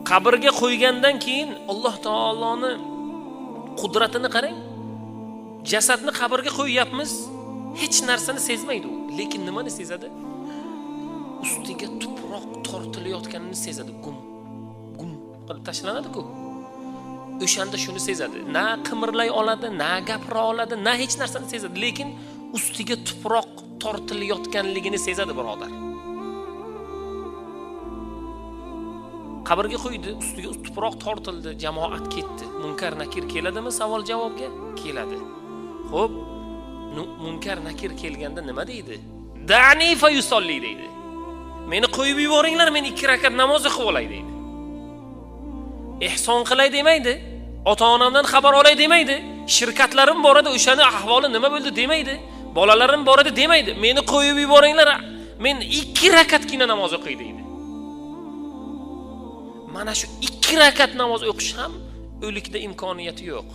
Qabrga qo'ygandan keyin Alloh taoloning qudratini qarang. Jasadni qabrga qo'yyapmiz, hech narsani sezmaydi u, lekin nimani sezadi? Ustiga tuproq tortilayotganini sezadi. Gum qilib tashlanadi-ku. O'shanda shuni sezadi. Na qimirlay oladi, na gapira oladi, na hech narsani sezadi, lekin ustiga tuproq tortilayotganligini sezadi, birodar. Qabrga qo'ydi, ustiga tuproq tortildi, jamoat ketdi. Munkar nakir keladimi savol javobga? Keladi. Xo'p, munkar nakir kelganda nima deydi? Da'ni fa yusolli deydi. Meni qo'yib yuboringlar, men 2 rakat namoz o'qib olay deydi. Ihson qilay demaydi, ota-onamdan xabar olay demaydi, shirkatlarim bor edi, o'shani ahvoli nima bo'ldi demaydi, bolalarim bor edi demaydi. Meni qo'yib yuboringlar, men 2 rakatgina namoz o'qay deydi. Mana shu 2 rakat namoz o'qish ham o'likda imkoniyati yo'q.